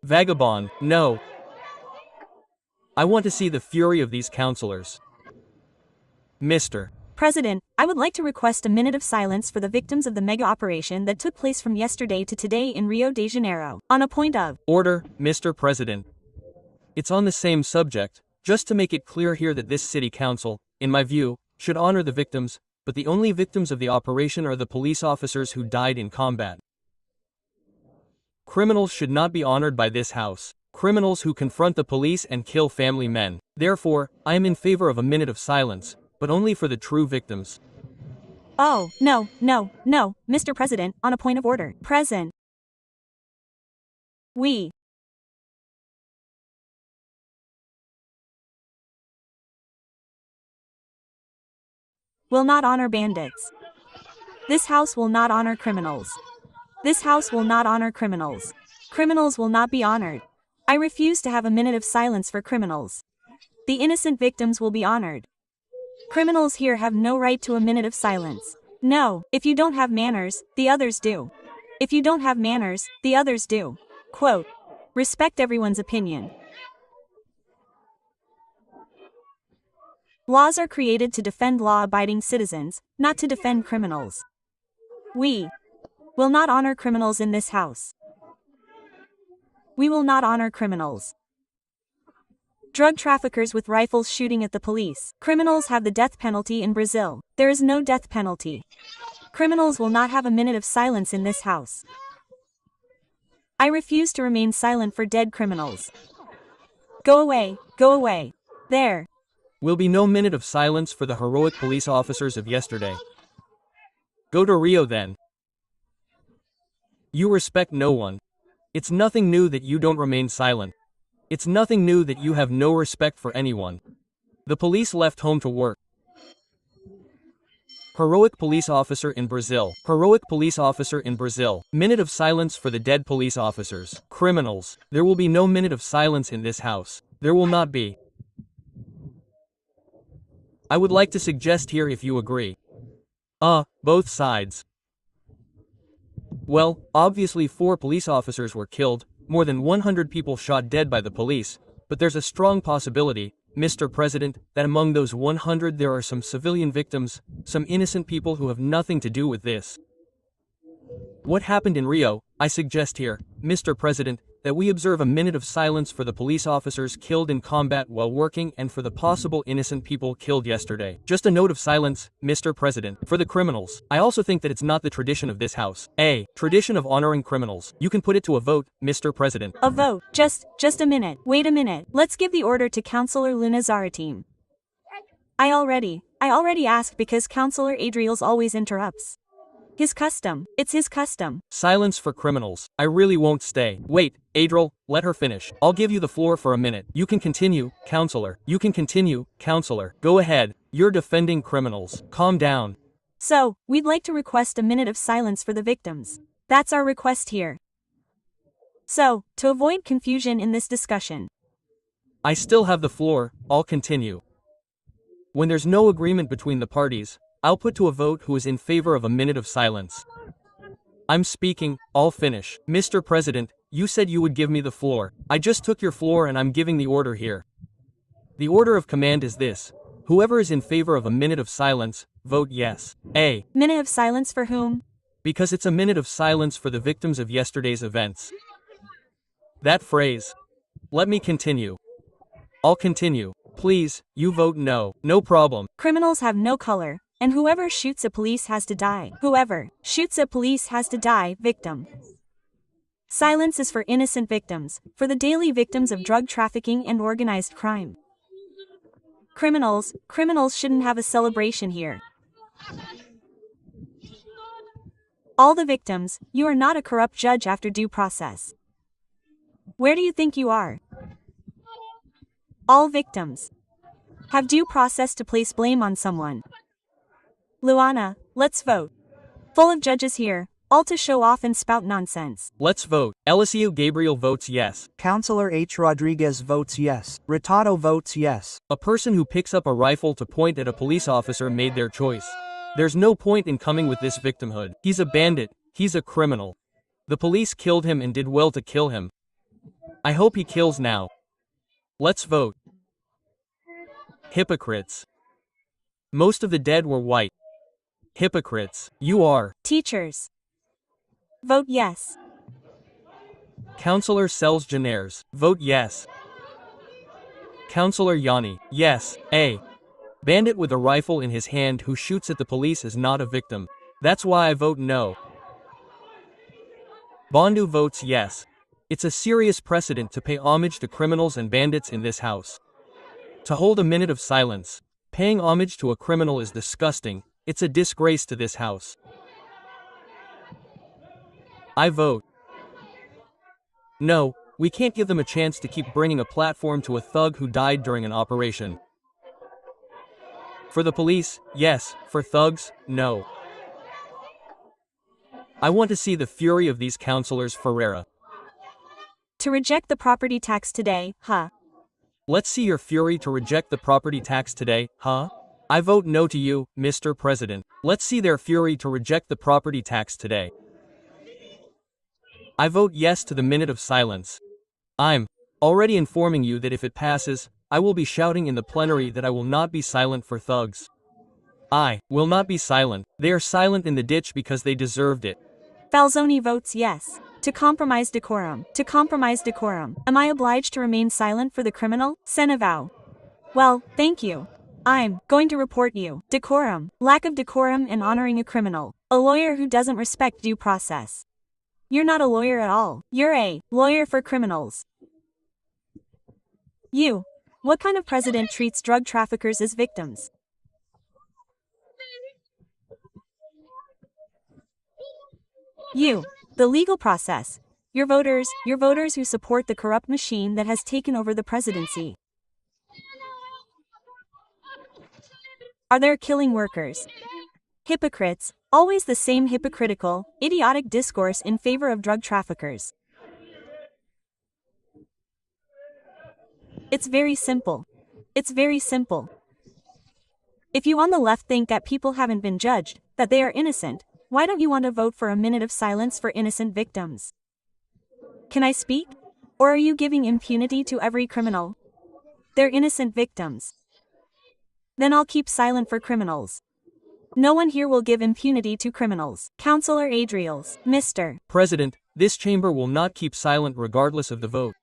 Vagabond, no. I want to see the fury of these counselors. Mr. President, I would like to request a minute of silence for the victims of the mega operation that took place from yesterday to today in Rio de Janeiro, on a point of Order, Mr. President. It's on the same subject, just to make it clear here that this city council, in my view, should honor the victims, but the only victims of the operation are the police officers who died in combat. Criminals should not be honored by this house. Criminals who confront the police and kill family men. Therefore, I am in favor of a minute of silence, but only for the true victims. Oh, no, Mr. President, on a point of order. Present. We will not honor bandits. This house will not honor criminals. This house will not honor criminals. Criminals will not be honored. I refuse to have a minute of silence for criminals. The innocent victims will be honored. Criminals here have no right to a minute of silence. No, if you don't have manners, the others do. If you don't have manners, the others do. Quote, respect everyone's opinion. Laws are created to defend law-abiding citizens, not to defend criminals. We will not honor criminals in this house. We will not honor criminals. Drug traffickers with rifles shooting at the police. Criminals have the death penalty in Brazil. There is no death penalty. Criminals will not have a minute of silence in this house. I refuse to remain silent for dead criminals. Go away, go away. There will be no minute of silence for the heroic police officers of yesterday. Go to Rio then. You respect no one. It's nothing new that you don't remain silent. It's nothing new that you have no respect for anyone. The police left home to work. Heroic police officer in Brazil. Heroic police officer in Brazil. Minute of silence for the dead police officers. Criminals. There will be no minute of silence in this house. There will not be. I would like to suggest here if you agree. Both sides. Well, obviously 4 police officers were killed, more than 100 people shot dead by the police, but there's a strong possibility, Mr. President, that among those 100 there are some civilian victims, some innocent people who have nothing to do with this. What happened in Rio, I suggest here, Mr. President, that we observe a minute of silence for the police officers killed in combat while working and for the possible innocent people killed yesterday. Just a note of silence, Mr. President, for the criminals. I also think that it's not the tradition of this house. Tradition of honoring criminals. You can put it to a vote, Mr. President. A vote. Just a minute. Wait a minute. Let's give the order to Councillor Luna Zarateam. I already asked because Councillor Adriel's always interrupts. His custom. It's his custom. Silence for criminals. I really won't stay. Wait, Adriel, let her finish. I'll give you the floor for a minute. You can continue, Counselor. You can continue, Counselor. Go ahead. You're defending criminals. Calm down. So, we'd like to request a minute of silence for the victims. That's our request here. So, to avoid confusion in this discussion. I still have the floor. I'll continue. When there's no agreement between the parties, I'll put to a vote who is in favor of a minute of silence. I'm speaking, I'll finish. Mr. President, you said you would give me the floor. I just took your floor and I'm giving the order here. The order of command is this. Whoever is in favor of a minute of silence, vote yes. Minute of silence for whom? Because it's a minute of silence for the victims of yesterday's events. That phrase. Let me continue. I'll continue. Please, you vote no. No problem. Criminals have no color. And whoever shoots a police has to die. Whoever shoots a police has to die, victim. Silence is for innocent victims, for the daily victims of drug trafficking and organized crime. Criminals shouldn't have a celebration here. All the victims, you are not a corrupt judge after due process. Where do you think you are? All victims have due process to place blame on someone. Luana, let's vote. Full of judges here, all to show off and spout nonsense. Let's vote. Eliseo Gabriel votes yes. Councillor H. Rodriguez votes yes. Retato votes yes. A person who picks up a rifle to point at a police officer made their choice. There's no point in coming with this victimhood. He's a bandit. He's a criminal. The police killed him and did well to kill him. I hope he kills now. Let's vote. Hypocrites. Most of the dead were white. Hypocrites. You are. Teachers. Vote yes. Counselor sells generics. Vote yes. Counselor Yanni. Yes. A. Bandit with a rifle in his hand who shoots at the police is not a victim. That's why I vote no. Bondu votes yes. It's a serious precedent to pay homage to criminals and bandits in this house. To hold a minute of silence. Paying homage to a criminal is disgusting. It's a disgrace to this house. I vote no. We can't give them a chance to keep bringing a platform to a thug who died during an operation. For the police, yes. For thugs, no. I want to see the fury of these counselors, Ferreira. To reject the property tax today, huh? Let's see your fury to reject the property tax today, huh? I vote no to you, Mr. President. Let's see their fury to reject the property tax today. I vote yes to the minute of silence. I'm already informing you that if it passes, I will be shouting in the plenary that I will not be silent for thugs. I will not be silent. They are silent in the ditch because they deserved it. Falzoni votes yes. To compromise decorum. To compromise decorum. Am I obliged to remain silent for the criminal? Senavow. Well, thank you. I'm going to report you. Decorum. Lack of decorum in honoring a criminal. A lawyer who doesn't respect due process. You're not a lawyer at all. You're a lawyer for criminals. You. What kind of president treats drug traffickers as victims? You. The legal process. Your voters who support the corrupt machine that has taken over the presidency. Are there killing workers? Hypocrites. Always the same hypocritical, idiotic discourse in favor of drug traffickers. It's very simple. It's very simple. If you on the left think that people haven't been judged, that they are innocent, why don't you want to vote for a minute of silence for innocent victims? Can I speak? Or are you giving impunity to every criminal? They're innocent victims. Then I'll keep silent for criminals. No one here will give impunity to criminals. Counselor Adriels, Mr. President, this chamber will not keep silent regardless of the vote.